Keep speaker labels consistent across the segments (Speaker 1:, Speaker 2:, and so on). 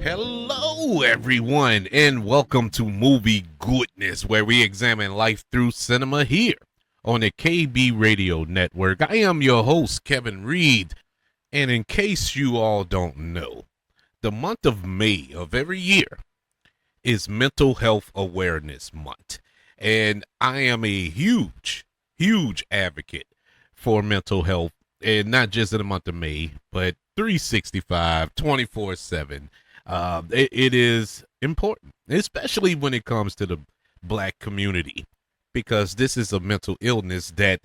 Speaker 1: Hello, everyone, and welcome to Movie Goodness, where we examine life through cinema here on the KB Radio Network. I am your host, Kevin Reed, and in case you all don't know, the month of May of every year is Mental Health Awareness Month, and I am a huge advocate for mental health, and not just in the month of May, but 365, 24/7. It is important, especially when it comes to the black community, because this is a mental illness that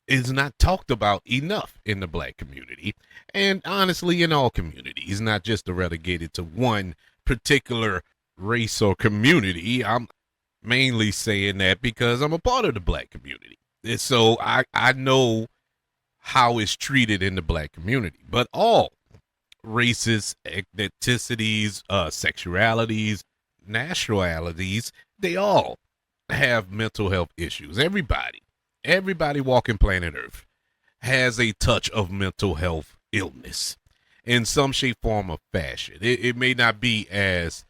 Speaker 1: is not talked about enough in the black community, and honestly, in all communities, not just relegated to one particular race or community. I'm mainly saying that because I'm a part of the black community. And so I know how it's treated in the black community, but all races, ethnicities, sexualities, nationalities, they all have mental health issues. Everybody walking planet Earth has a touch of mental health illness in some shape, form, or fashion. It may not be as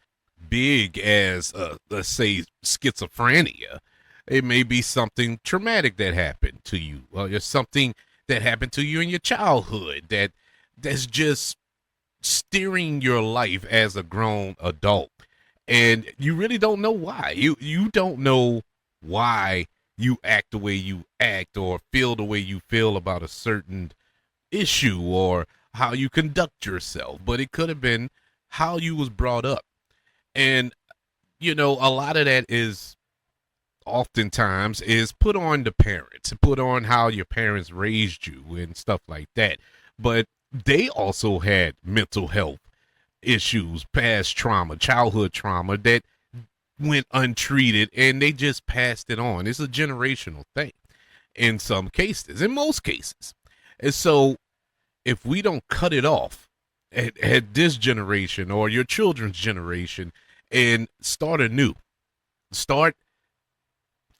Speaker 1: big as, let's say, schizophrenia. It may be something traumatic that happened to you, or something that happened to you in your childhood that's just steering your life as a grown adult, and you really don't know why. You don't know why you act the way you act or feel the way you feel about a certain issue or how you conduct yourself, but it could have been how you was brought up. And a lot of that is oftentimes is put on the parents, put on how your parents raised you and stuff like that. But they also had mental health issues, past trauma, childhood trauma that went untreated, and they just passed it on. It's a generational thing in some cases, in most cases. And so if we don't cut it off at this generation or your children's generation and start anew, start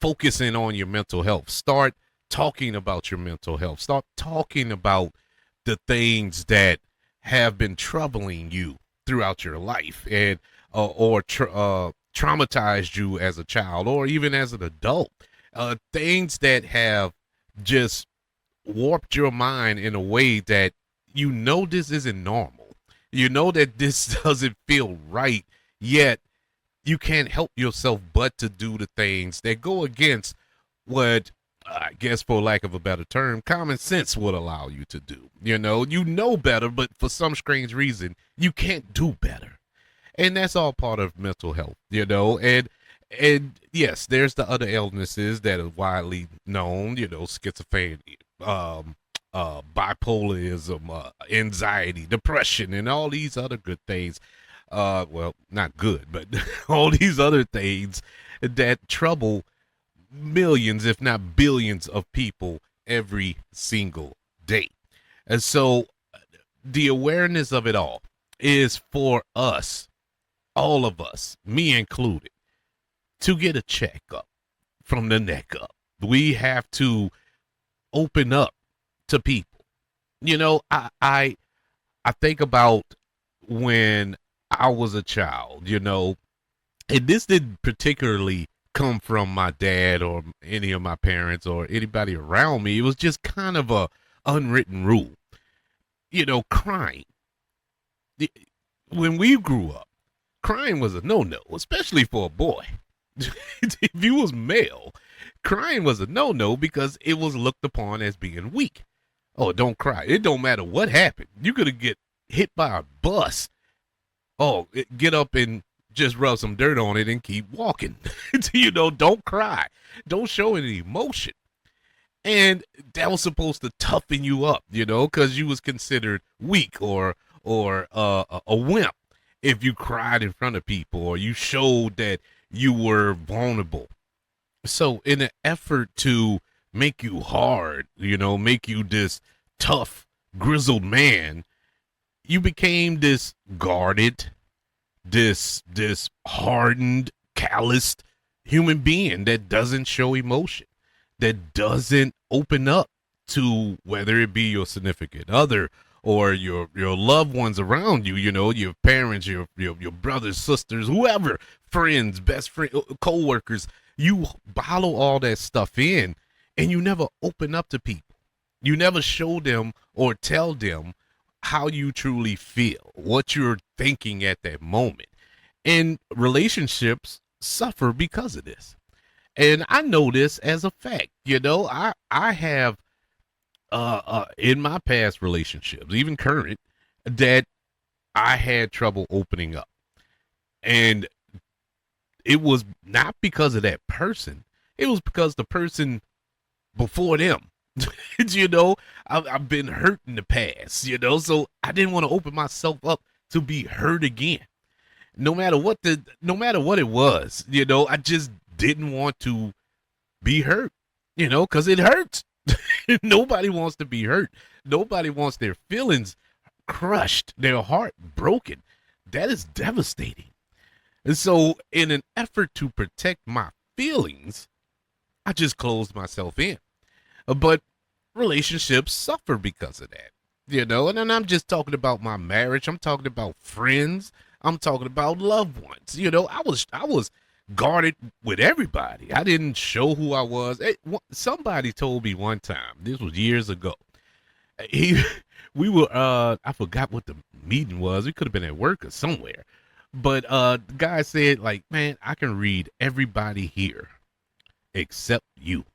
Speaker 1: focusing on your mental health, start talking about your mental health, start talking about the things that have been troubling you throughout your life and or traumatized you as a child or even as an adult, things that have just warped your mind in a way that this isn't normal. You know that this doesn't feel right, yet you can't help yourself but to do the things that go against what, I guess, for lack of a better term, common sense would allow you to do. You know better, but for some strange reason, you can't do better. And that's all part of mental health, and yes, there's the other illnesses that are widely known, schizophrenia, bipolarism, anxiety, depression, and all these other good things. Well, not good, but all these other things that trouble millions, if not billions, of people every single day. And so the awareness of it all is for us, all of us, me included, to get a checkup from the neck up. We have to open up to people. I think about when I was a child, and this didn't particularly come from my dad or any of my parents or anybody around me. It was just kind of a unwritten rule. Crying. When we grew up, crying was a no-no, especially for a boy. If you was male, crying was a no-no because it was looked upon as being weak. Oh, don't cry. It don't matter what happened. You could get hit by a bus. Oh, get up and just rub some dirt on it and keep walking. Don't cry. Don't show any emotion. And that was supposed to toughen you up, because you was considered weak or a wimp if you cried in front of people or you showed that you were vulnerable. So in an effort to make you hard, make you this tough, grizzled man, you became this guarded, this hardened, calloused human being that doesn't show emotion, that doesn't open up to whether it be your significant other or your loved ones around you, your parents, your brothers, sisters, whoever, friends, best friend, co-workers, you bottle all that stuff in, and you never open up to people. You never show them or tell them how you truly feel, what you're thinking at that moment. And relationships suffer because of this. And I know this as a fact. I have in my past relationships, even current, that I had trouble opening up. And it was not because of that person. It was because the person before them. I've been hurt in the past, so I didn't want to open myself up to be hurt again. No matter what it was, I just didn't want to be hurt, because it hurts. Nobody wants to be hurt. Nobody wants their feelings crushed, their heart broken. That is devastating. And so in an effort to protect my feelings, I just closed myself in. But relationships suffer because of that, and I'm just talking about my marriage. I'm talking about friends. I'm talking about loved ones. I was guarded with everybody. I didn't show who I was. Somebody told me one time, this was years ago. We were, I forgot what the meeting was. We could have been at work or somewhere. But the guy said, like, man, I can read everybody here except you.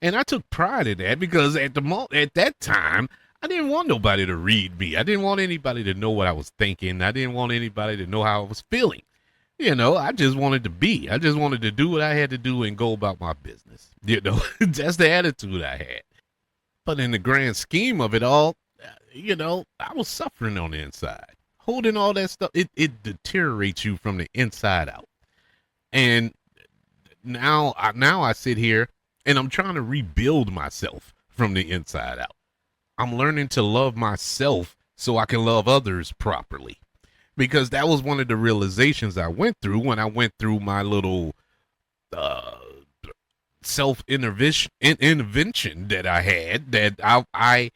Speaker 1: And I took pride in that because at that time, I didn't want nobody to read me. I didn't want anybody to know what I was thinking. I didn't want anybody to know how I was feeling. I just wanted to be. I just wanted to do what I had to do and go about my business. That's the attitude I had. But in the grand scheme of it all, I was suffering on the inside. Holding all that stuff, it deteriorates you from the inside out. And now I sit here and I'm trying to rebuild myself from the inside out. I'm learning to love myself so I can love others properly. Because that was one of the realizations I went through when I went through my little self-intervention that I had, that I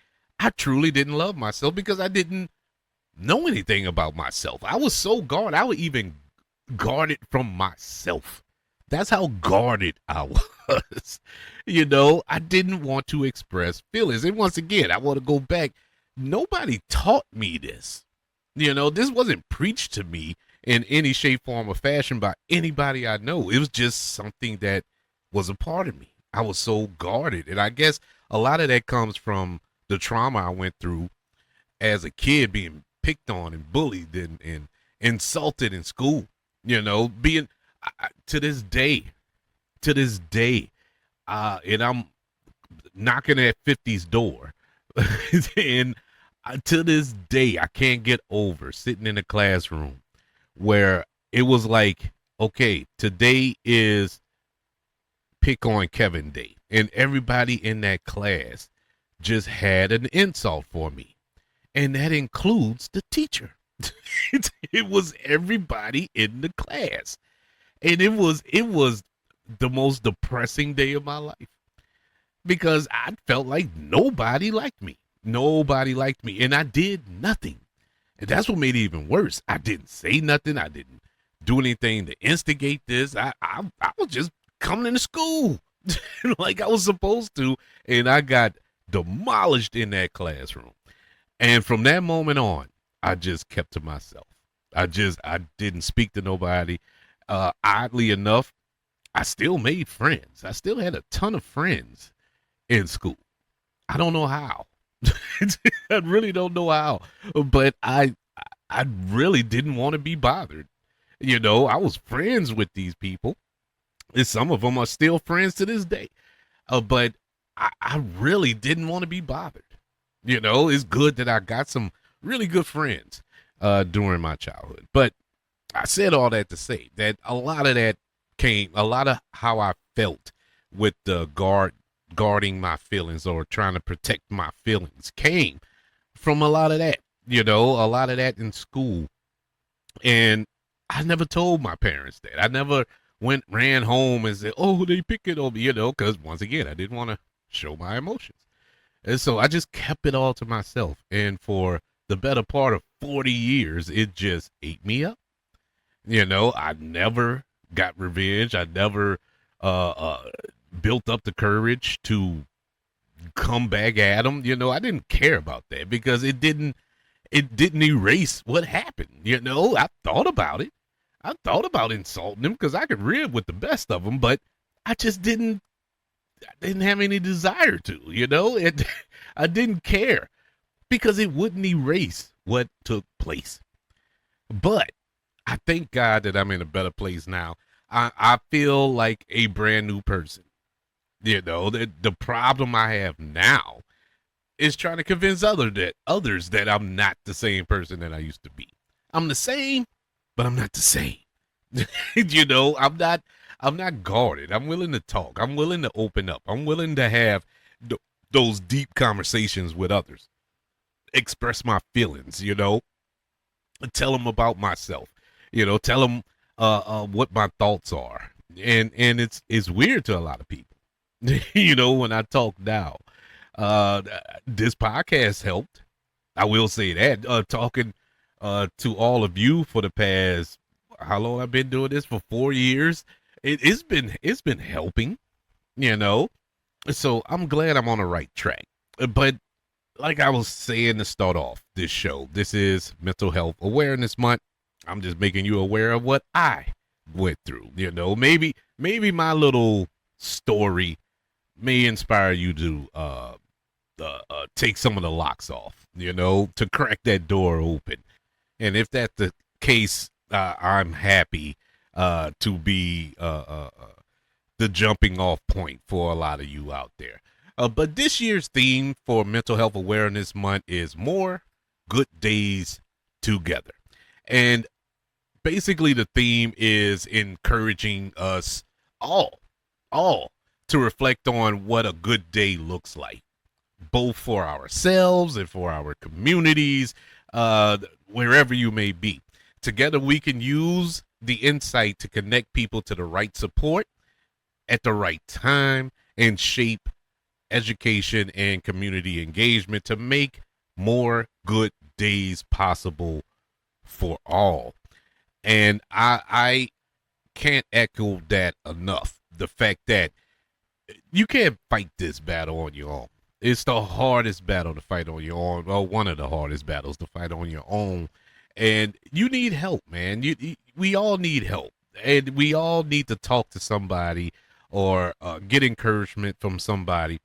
Speaker 1: truly didn't love myself because I didn't know anything about myself. I was so guarded. I would even guard it from myself. That's how guarded I was. I didn't want to express feelings. And once again, I want to go back. Nobody taught me this. This wasn't preached to me in any shape, form, or fashion by anybody I know. It was just something that was a part of me. I was so guarded. And I guess a lot of that comes from the trauma I went through as a kid, being picked on and bullied and insulted in school. Being to this day, and I'm knocking at 50's door. And to this day, I can't get over sitting in a classroom where it was like, okay, today is pick on Kevin Day. And everybody in that class just had an insult for me. And that includes the teacher. It was everybody in the class. And it was the most depressing day of my life because I felt like nobody liked me. Nobody liked me. And I did nothing. And that's what made it even worse. I didn't say nothing. I didn't do anything to instigate this. I was just coming into school like I was supposed to. And I got demolished in that classroom. And from that moment on, I just kept to myself. I didn't speak to nobody. Oddly enough, I still made friends. I still had a ton of friends in school. I don't know how. I really don't know how. But I really didn't want to be bothered. I was friends with these people. And some of them are still friends to this day. But I really didn't want to be bothered. It's good that I got some really good friends during my childhood. But I said all that to say that a lot of how I felt with the guarding my feelings or trying to protect my feelings came from a lot of that, a lot of that in school. And I never told my parents that. I never ran home and said, oh, they pick it on me, because once again, I didn't want to show my emotions. And so I just kept it all to myself. And for the better part of 40 years, it just ate me up. I never got revenge. I never uh, uh, built up the courage to come back at them. I didn't care about that because it didn't erase what happened. I thought about it. I thought about insulting them because I could rib with the best of them, but I just didn't have any desire to. I didn't care because it wouldn't erase what took place. But I thank God that I'm in a better place now. I feel like a brand new person. The problem I have now is trying to convince others that I'm not the same person that I used to be. I'm the same, but I'm not the same. I'm not guarded. I'm willing to talk. I'm willing to open up. I'm willing to have those deep conversations with others. Express my feelings, tell them about myself, tell them what my thoughts are. And it's weird to a lot of people. When I talk now. Uh, this podcast helped. I will say that. Talking to all of you for the past, how long I've been doing this, for 4 years. It's been helping. You know, so I'm glad I'm on the right track. But like I was saying to start off this show, this is Mental Health Awareness Month. I'm just making you aware of what I went through. Maybe my little story may inspire you to take some of the locks off, to crack that door open. And if that's the case, I'm happy to be the jumping off point for a lot of you out there. But this year's theme for Mental Health Awareness Month is more good days together. And basically the theme is encouraging us all to reflect on what a good day looks like, both for ourselves and for our communities, wherever you may be. Together we can use the insight to connect people to the right support at the right time and shape education and community engagement to make more good days possible for all. And I can't echo that enough. The fact that you can't fight this battle on your own. It's the hardest battle to fight on your own. Well, one of the hardest battles to fight on your own. And you need help, man. We all need help. And we all need to talk to somebody or get encouragement from somebody.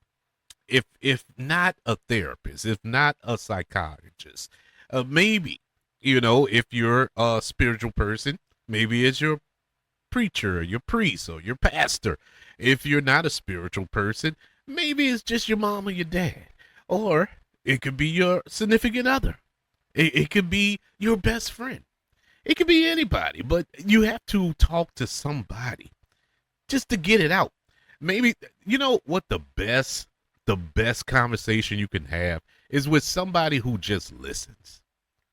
Speaker 1: If not a therapist, if not a psychologist, maybe, if you're a spiritual person, maybe it's your preacher, or your priest, or your pastor. If you're not a spiritual person, maybe it's just your mom or your dad. Or it could be your significant other. It could be your best friend. It could be anybody, but you have to talk to somebody just to get it out. Maybe, what the best conversation you can have is with somebody who just listens.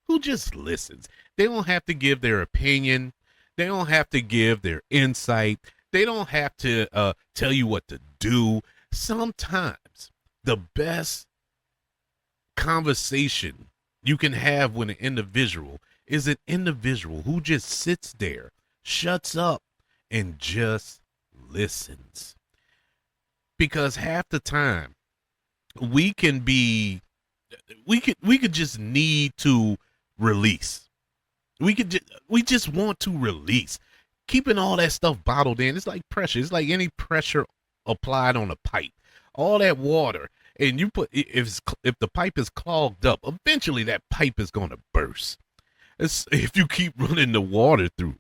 Speaker 1: They don't have to give their opinion. They don't have to give their insight. They don't have to tell you what to do. Sometimes the best conversation you can have with an individual is an individual who just sits there, shuts up, and just listens. Because half the time we could just need to release. We just want to release. Keeping all that stuff bottled in, it's like pressure. It's like any pressure applied on a pipe. All that water, and if the pipe is clogged up, eventually that pipe is going to burst. If you keep running the water through.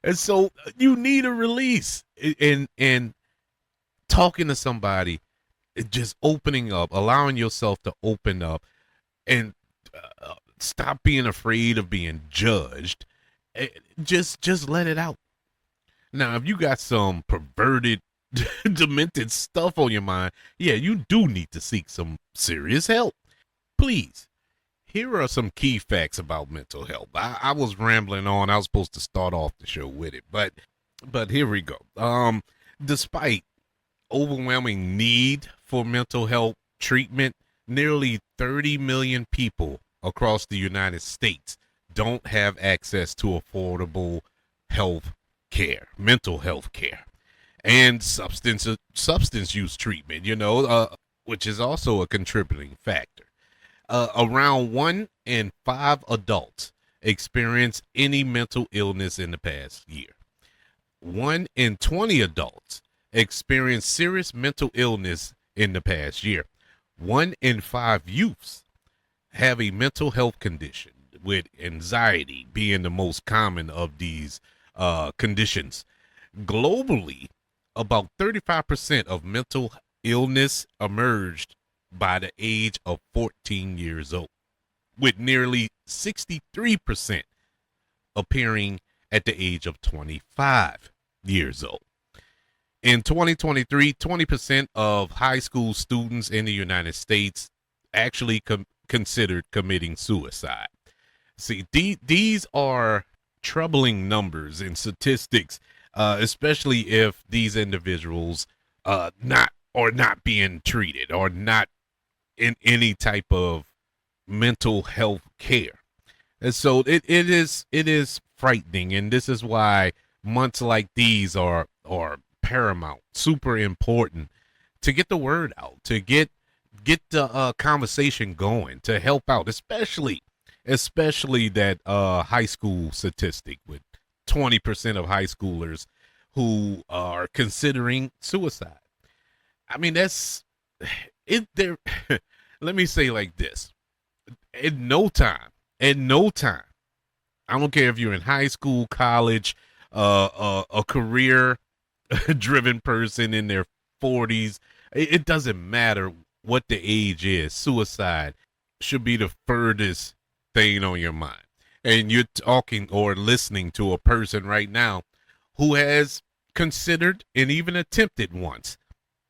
Speaker 1: And so you need a release. And talking to somebody, just opening up, allowing yourself to open up and stop being afraid of being judged. Just let it out. Now, if you got some perverted, demented stuff on your mind, yeah, you do need to seek some serious help. Please, here are some key facts about mental health. I was rambling on. I was supposed to start off the show with it, but here we go. Despite overwhelming need for mental health treatment, nearly 30 million people across the United States don't have access to affordable health care, mental health care, and substance use treatment, which is also a contributing factor. Around 1 in 5 adults experience any mental illness in the past year. 1 in 20 adults experience serious mental illness in the past year. 1 in 5 youths have a mental health condition, with anxiety being the most common of these conditions. Globally, about 35% of mental illness emerged by the age of 14 years old, with nearly 63% appearing at the age of 25 years old. In 2023, 20% of high school students in the United States actually considered committing suicide. See, these are troubling numbers and statistics, especially if these individuals not being treated or not in any type of mental health care. And so it is frightening, and this is why months like these are paramount, super important, to get the word out, to get the conversation going, to help out, especially that high school statistic with 20% of high schoolers who are considering suicide. I mean, that's it. There, let me say like this: in no time, I don't care if you're in high school, college, a career-driven person in their 40s. It doesn't matter what the age is. Suicide should be the furthest thing on your mind. And you're talking or listening to a person right now who has considered and even attempted once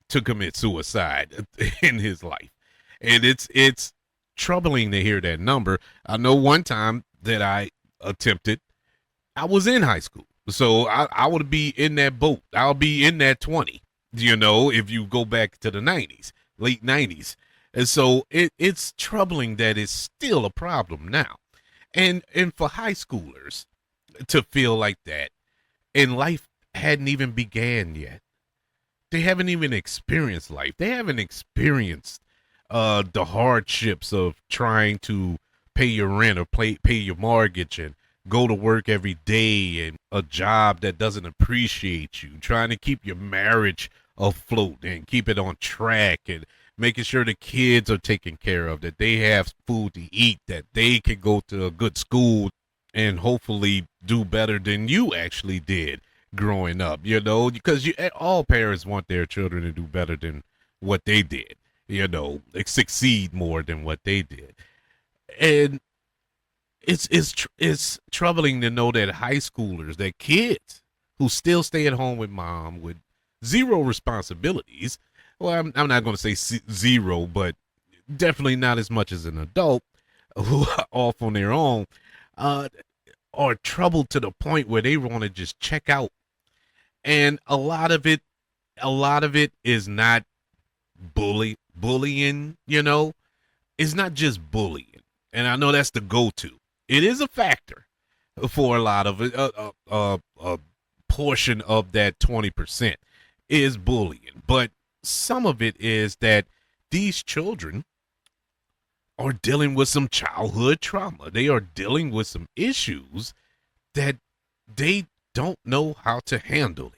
Speaker 1: to commit suicide in his life. And it's troubling to hear that number. I know one time that I attempted, I was in high school. So I would be in that boat. I'll be in that 20, if you go back to the 90s, late 90s. And so it's troubling that it's still a problem now. And for high schoolers to feel like that, and life hadn't even began yet. They haven't even experienced life. They haven't experienced the hardships of trying to pay your rent or pay your mortgage and go to work every day, and a job that doesn't appreciate you, trying to keep your marriage afloat and keep it on track, and making sure the kids are taken care of, that they have food to eat, that they can go to a good school and hopefully do better than you actually did growing up, because all parents want their children to do better than what they did, succeed more than what they did. And it's troubling to know that high schoolers, that kids who still stay at home with mom with zero responsibilities. Well, I'm not going to say zero, but definitely not as much as an adult who are off on their own, are troubled to the point where they want to just check out. And a lot of it is not bullying, It's not just bullying. And I know that's the go-to. It is a factor for a lot of it. A portion of that 20% is bullying. But some of it is that these children are dealing with some childhood trauma. They are dealing with some issues that they don't know how to handle it.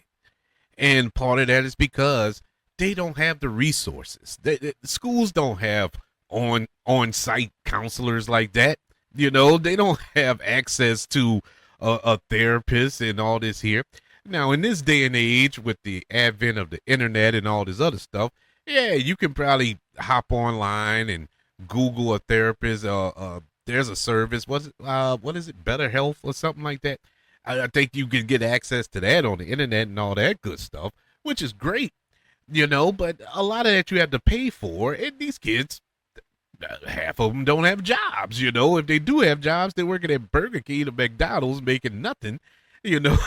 Speaker 1: And part of that is because they don't have the resources. Schools don't have on-site counselors like that. They don't have access to a therapist and all this here. Now, in this day and age, with the advent of the internet and all this other stuff, yeah, you can probably hop online and Google a therapist. There's a service. What is it? Better Health or something like that. I think you can get access to that on the internet and all that good stuff, which is great, but a lot of that you have to pay for. And these kids, half of them don't have jobs, If they do have jobs, they're working at Burger King or McDonald's making nothing. you know,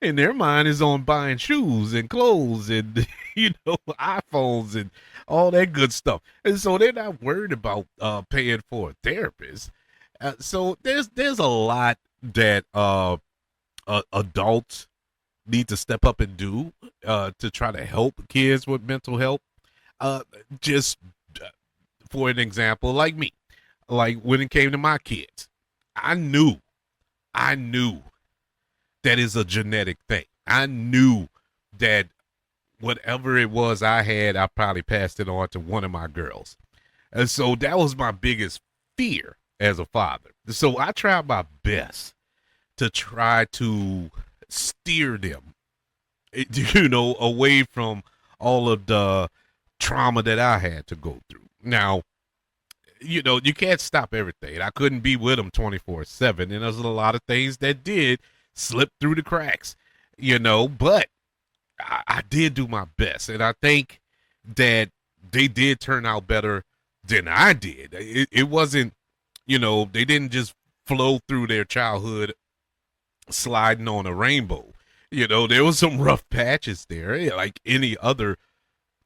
Speaker 1: and their mind is on buying shoes and clothes and iPhones and all that good stuff. And so they're not worried about paying for a therapist. So there's a lot that adults need to step up and do to try to help kids with mental health. Just for an example, like me, like when it came to my kids, I knew that is a genetic thing. I knew that whatever it was I had, I probably passed it on to one of my girls. And so that was my biggest fear as a father. So I tried my best to try to steer them, away from all of the trauma that I had to go through. Now, you can't stop everything. I couldn't be with them 24/7, and there's a lot of things that did slip through the cracks, but I did do my best, and I think that they did turn out better than I did. It wasn't, they didn't just flow through their childhood sliding on a rainbow. There was some rough patches there, like any other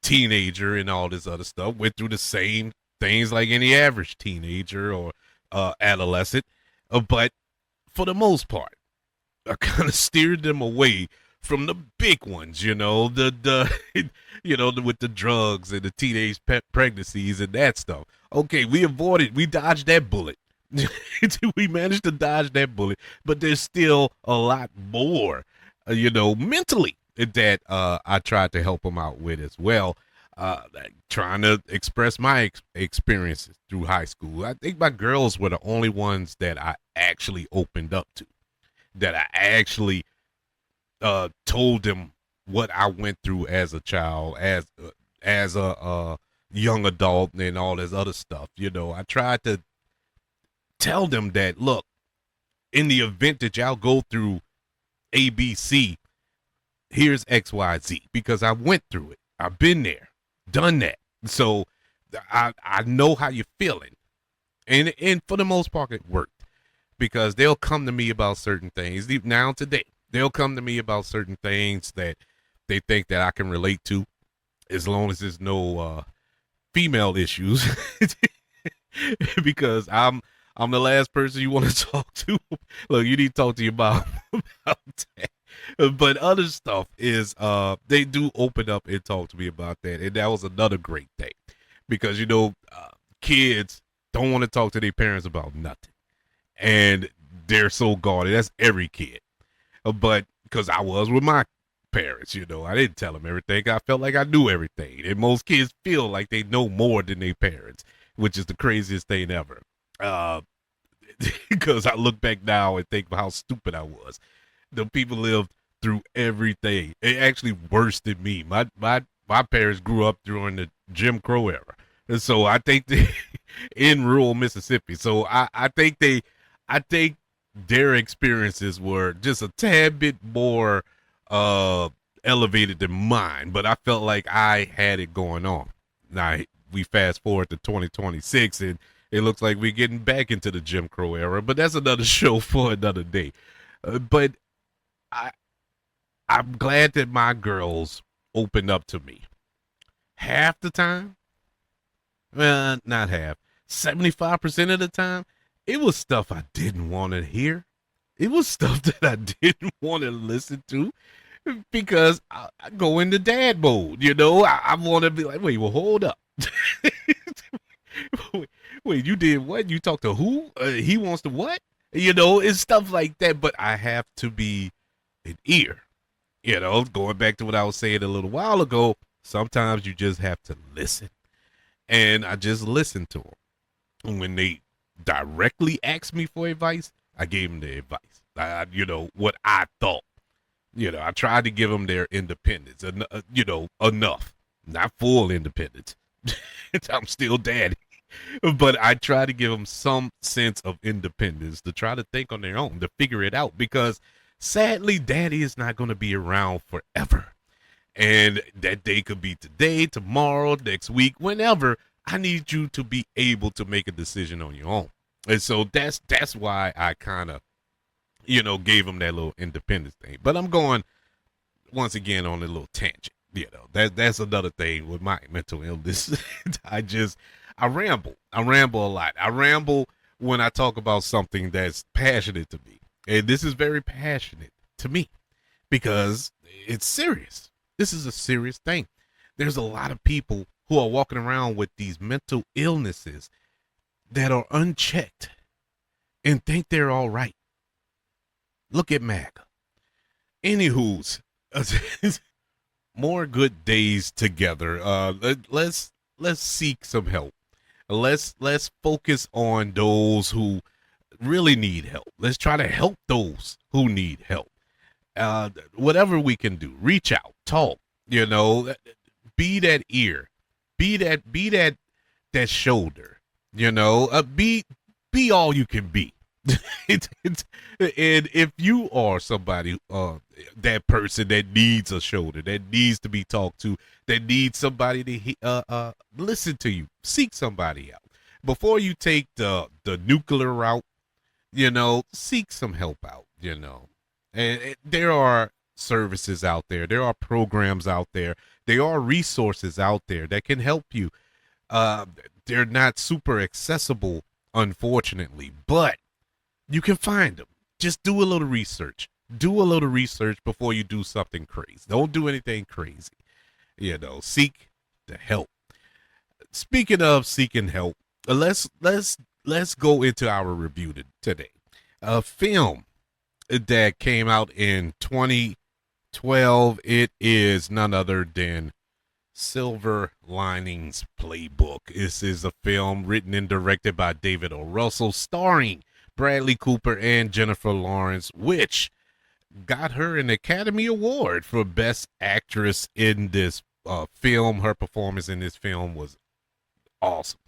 Speaker 1: teenager and all this other stuff. Went through the same things like any average teenager or adolescent. But for the most part, I kind of steered them away from the big ones, the with the drugs and the teenage pregnancies and that stuff. Okay, we dodged that bullet. We managed to dodge that bullet, but there's still a lot more, mentally that I tried to help them out with as well. Trying to express my experiences through high school. I think my girls were the only ones that I actually opened up to, that I actually told them what I went through as a child, as a young adult, and all this other stuff. I tried to tell them that, look, in the event that y'all go through ABC, here's XYZ, because I went through it. I've been there, done that. So I know how you're feeling. And for the most part, it worked, because they'll come to me about certain things. Now today, they'll come to me about certain things that they think that I can relate to, as long as there's no female issues, because I'm the last person you want to talk to. Look, you need to talk to your mom about that. But other stuff is they do open up and talk to me about that, and that was another great thing, because kids don't want to talk to their parents about nothing, and they're so guarded. That's every kid. But because I was with my parents, I didn't tell them everything. I felt like I knew everything, and most kids feel like they know more than their parents, which is the craziest thing ever. Because I look back now and think of how stupid I was. The people lived through everything. It actually worse than me. My parents grew up during the Jim Crow era, and so I think they in rural Mississippi. So I think their experiences were just a tad bit more elevated than mine. But I felt like I had it going on. Now we fast forward to 2026, and it looks like we're getting back into the Jim Crow era. But that's another show for another day. But I'm glad that my girls opened up to me. Half the time, well, not half, 75% of the time, it was stuff I didn't want to hear. It was stuff that I didn't want to listen to, because I go into dad mode. I want to be like, wait, well, hold up. Wait, you did what? You talked to who? He wants to what? It's stuff like that. But I have to be an ear. Going back to what I was saying a little while ago, sometimes you just have to listen. And I just listened to them. And when they directly asked me for advice, I gave them the advice. What I thought. I tried to give them their independence. Enough. Not full independence. I'm still daddy. But I try to give them some sense of independence, to try to think on their own, to figure it out, because sadly, daddy is not going to be around forever. And that day could be today, tomorrow, next week, whenever. I need you to be able to make a decision on your own. And so that's why I kind of gave him that little independence thing. But I'm going once again on a little tangent. That's another thing with my mental illness. I ramble. I ramble a lot. I ramble when I talk about something that's passionate to me. And this is very passionate to me because it's serious. This is a serious thing. There's a lot of people who are walking around with these mental illnesses that are unchecked and think they're all right. Look at MAGA. Anywho's, more good days together. Let's seek some help. Let's focus on those who really need help. Let's try to help those who need help. Whatever we can do, reach out, talk. Be that ear, be that shoulder. Be all you can be. And if you are somebody, that person that needs a shoulder, that needs to be talked to, that needs somebody to listen to you, seek somebody out before you take the nuclear route. Seek some help out. And there are services out there, there are programs out there, there are resources out there that can help you. They're not super accessible, unfortunately, but you can find them. Just do a little research. Do a little research before you do something crazy. Don't do anything crazy. Seek the help. Speaking of seeking help, let's go into our review today. A film that came out in 2012. It is none other than Silver Linings Playbook. This is a film written and directed by David O. Russell, starring Bradley Cooper and Jennifer Lawrence, which got her an Academy Award for Best Actress in this film. Her performance in this film was awesome.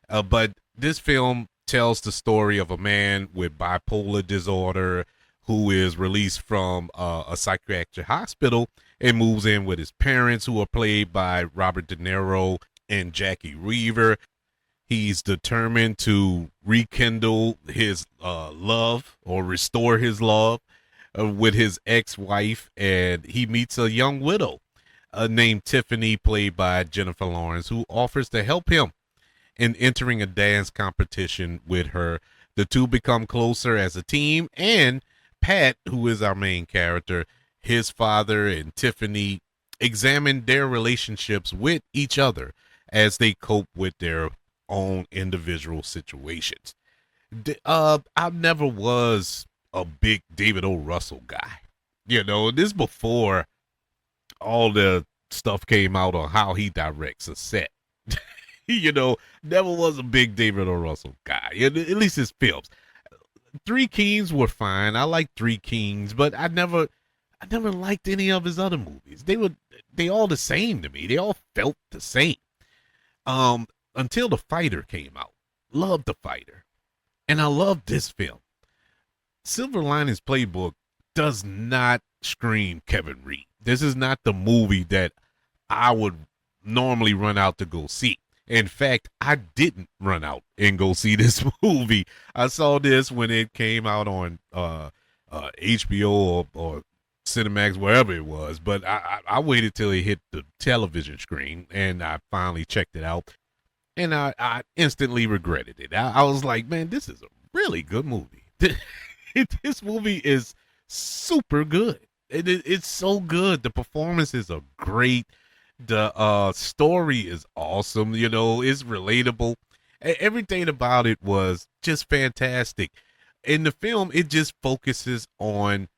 Speaker 1: But this film tells the story of a man with bipolar disorder who is released from a psychiatric hospital and moves in with his parents, who are played by Robert De Niro and Jacki Weaver. He's determined to rekindle his love, or restore his love, with his ex-wife, and he meets a young widow named Tiffany, played by Jennifer Lawrence, who offers to help him in entering a dance competition with her. The two become closer as a team, and Pat, who is our main character, his father and Tiffany examine their relationships with each other as they cope with their own individual situations. I never was a big David O. Russell guy. This before all the stuff came out on how he directs a set. Never was a big David O. Russell guy, at least his films. Three Kings were fine. I like Three Kings, but I never liked any of his other movies. They all the same to me. They all felt the same. Until The Fighter came out. Loved The Fighter. And I love this film. Silver Linings Playbook does not scream Kevin Reed. This is not the movie that I would normally run out to go see. In fact, I didn't run out and go see this movie. I saw this when it came out on HBO or Cinemax, wherever it was. But I waited till it hit the television screen, and I finally checked it out. And I instantly regretted it. I was like, man, this is a really good movie. This movie is super good. It's so good. The performances are great. The story is awesome. It's relatable. Everything about it was just fantastic. In the film, it just focuses on,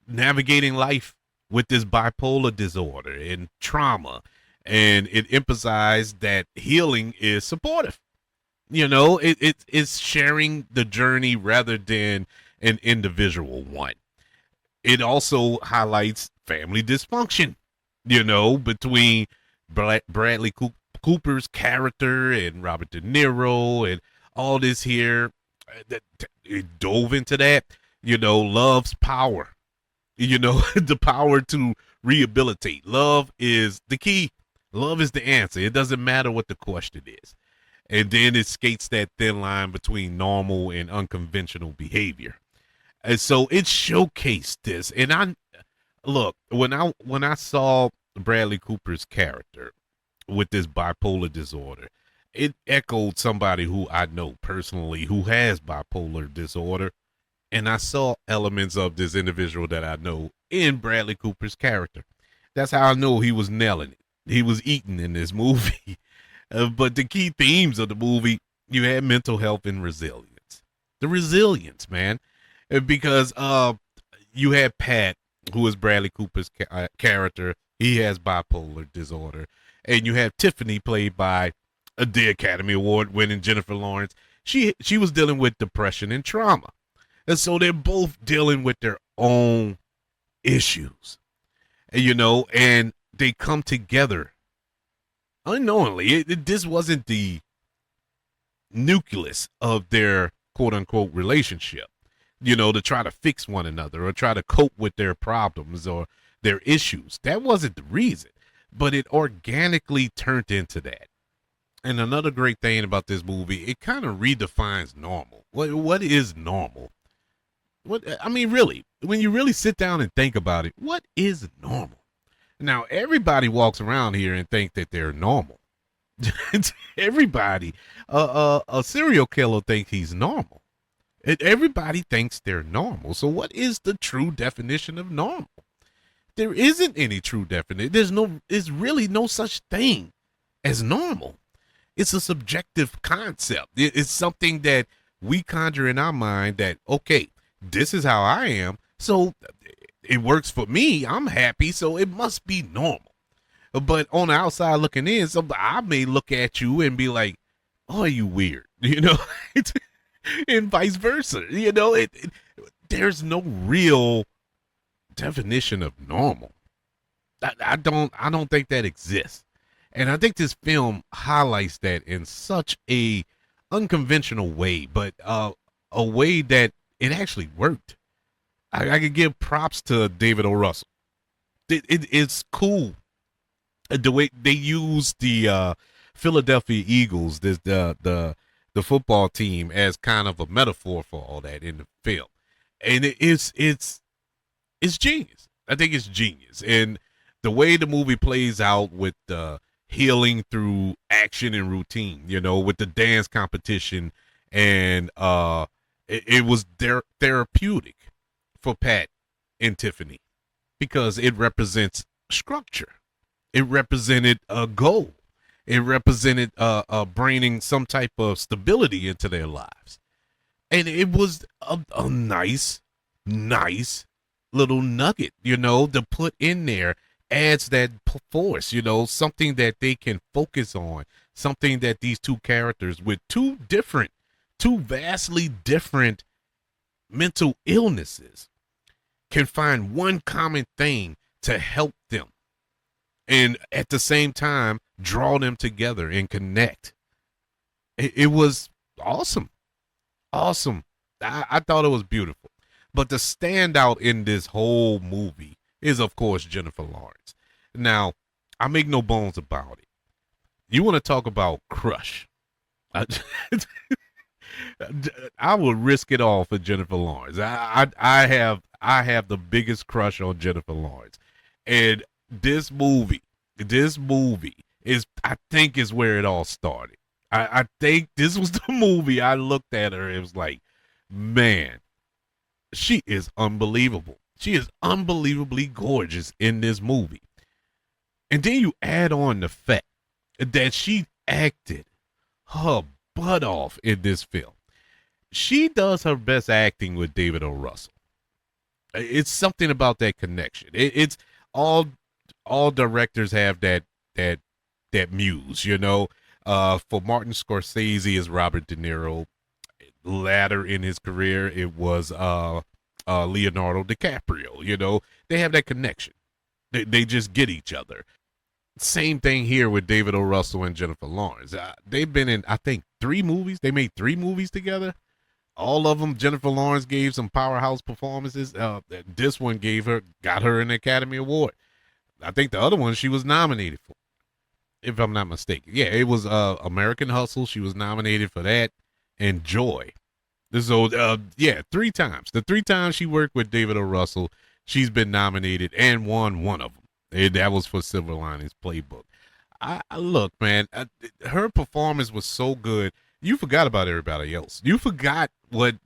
Speaker 1: navigating life with this bipolar disorder and trauma. And it emphasized that healing is supportive. It's sharing the journey rather than an individual one. It also highlights family dysfunction, between Bradley Cooper's character and Robert De Niro and all this here. It dove into that. Love's power. The power to rehabilitate. Love is the key. Love is the answer. It doesn't matter what the question is. And then it skates that thin line between normal and unconventional behavior. And so it showcased this. And I look, when I saw Bradley Cooper's character with this bipolar disorder, it echoed somebody who I know personally who has bipolar disorder. And I saw elements of this individual that I know in Bradley Cooper's character. That's how I know he was nailing it. He was eating in this movie. But the key themes of the movie, you had mental health and resilience. The resilience, man. Because you had Pat, who is Bradley Cooper's character. He has bipolar disorder. And you have Tiffany, played by the Academy Award winning Jennifer Lawrence. She was dealing with depression and trauma. And so they're both dealing with their own issues, and they come together unknowingly. This wasn't the nucleus of their quote unquote relationship, to try to fix one another or try to cope with their problems or their issues. That wasn't the reason, but it organically turned into that. And another great thing about this movie, it kind of redefines normal. What is normal? Really, when you really sit down and think about it, what is normal? Now, everybody walks around here and think that they're normal. Everybody, a serial killer thinks he's normal. Everybody thinks they're normal. So what is the true definition of normal? There isn't any true definition. There's really no such thing as normal. It's a subjective concept. It's something that we conjure in our mind that, okay, this is how I am, so it works for me. I'm happy, so it must be normal. But on the outside looking in, I may look at you and be like, "Oh, are you weird?" And vice versa. There's no real definition of normal. I don't think that exists, and I think this film highlights that in such a unconventional way, but a way that it actually worked. I could give props to David O. Russell. It's cool the way they use the Philadelphia Eagles, the football team, as kind of a metaphor for all that in the film, and it's genius. I think it's genius, and the way the movie plays out with the healing through action and routine, with the dance competition, and it was therapeutic for Pat and Tiffany because it represents structure. It represented a goal. It represented bringing some type of stability into their lives. And it was a nice little nugget, to put in there. Adds that force, something that they can focus on, something that these two characters with two vastly different mental illnesses can find one common thing to help them, and at the same time draw them together and connect. It was awesome. I thought it was beautiful. But the standout in this whole movie is, of course, Jennifer Lawrence. Now, I make no bones about it. You want to talk about crush? I will risk it all for Jennifer Lawrence. I have the biggest crush on Jennifer Lawrence, and this movie is, I think, is where it all started. I think this was the movie I looked at her. It was like, man, she is unbelievable. She is unbelievably gorgeous in this movie, and then you add on the fact that she acted her butt off in this film. She does her best acting with David O. Russell. It's something about that connection. It's all directors have that muse, For Martin Scorsese is Robert De Niro. Later in his career, it was Leonardo DiCaprio. They have that connection. They just get each other. Same thing here with David O. Russell and Jennifer Lawrence. They've been in, I think, 3 movies. They made 3 movies together. All of them, Jennifer Lawrence gave some powerhouse performances. This one got her an Academy Award. I think the other one she was nominated for. if I'm not mistaken. Yeah, it was American Hustle. She was nominated for that, and Joy. So yeah, 3 times. The 3 times she worked with David O. Russell, she's been nominated and won one of them. And that was for Silver Linings Playbook. I look, man, her performance was so good. You forgot about everybody else. You forgot what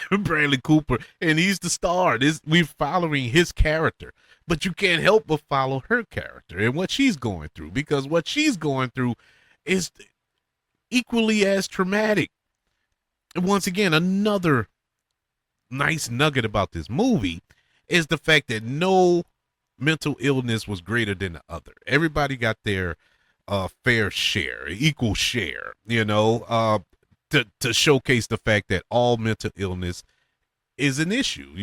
Speaker 1: Bradley Cooper, and he's the star. We're following his character, but you can't help but follow her character and what she's going through, because what she's going through is equally as traumatic. And once again, another nice nugget about this movie is the fact that no mental illness was greater than the other. Everybody got their fair share, equal share, to showcase the fact that all mental illness is an issue,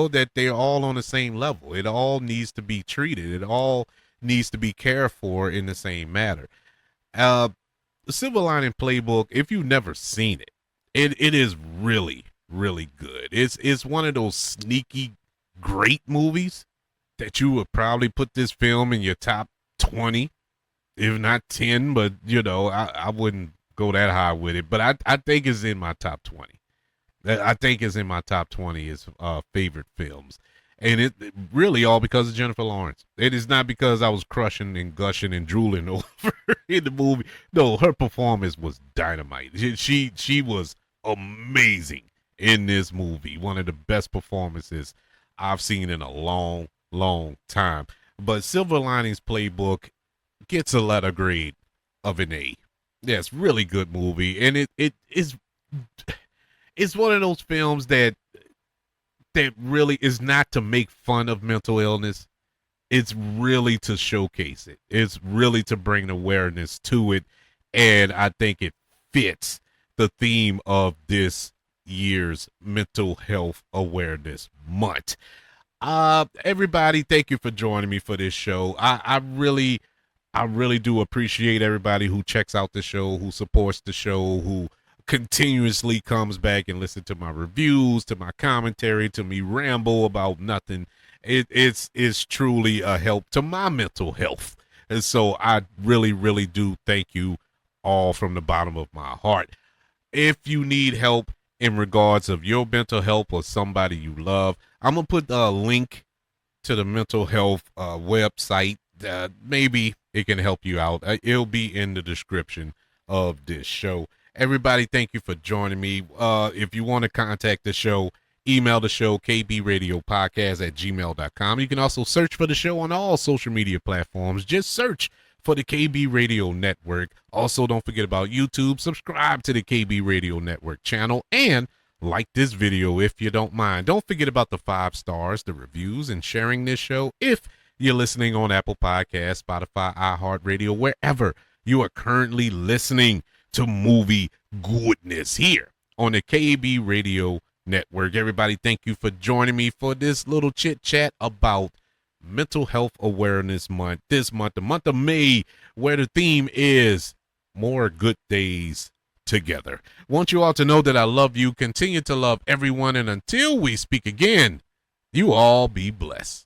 Speaker 1: that they're all on the same level. It all needs to be treated. It all needs to be cared for in the same manner. The Silver Lining Playbook, if you've never seen it, it is really, really good. It's one of those sneaky, great movies that you would probably put this film in your top 20, if not 10, but, I wouldn't go that high with it. But I think it's in my top 20. I think it's in my top 20 as favorite films. And it really all because of Jennifer Lawrence. It is not because I was crushing and gushing and drooling over in the movie. No, her performance was dynamite. She was amazing in this movie. One of the best performances I've seen in a long, long time. But Silver Linings Playbook gets a letter grade of an A. Yeah, it's really good movie, and it's one of those films that really is not to make fun of mental illness. It's really to showcase it. It's really to bring awareness to it, and I think it fits the theme of this year's Mental Health Awareness Month. Everybody, thank you for joining me for this show. I really do appreciate everybody who checks out the show, who supports the show, who continuously comes back and listen to my reviews, to my commentary, to me ramble about nothing. It's truly a help to my mental health. And so I really, really do thank you all from the bottom of my heart. If you need help in regards of your mental health or somebody you love, I'm going to put a link to the mental health website. Maybe it can help you out. It'll be in the description of this show. Everybody, thank you for joining me. If you want to contact the show, email the show, kbradiopodcast@gmail.com. You can also search for the show on all social media platforms. Just search for the KB Radio Network. Also, don't forget about YouTube. Subscribe to the KB Radio Network channel and like this video if you don't mind. Don't forget about the 5 stars, the reviews, and sharing this show if you're listening on Apple Podcasts, Spotify, iHeartRadio, wherever you are currently listening to movie goodness here on the KB Radio Network. Everybody, thank you for joining me for this little chit chat about Mental Health Awareness Month. This month, the month of May, where the theme is more good days together. Want you all to know that I love you. Continue to love everyone. And until we speak again, you all be blessed.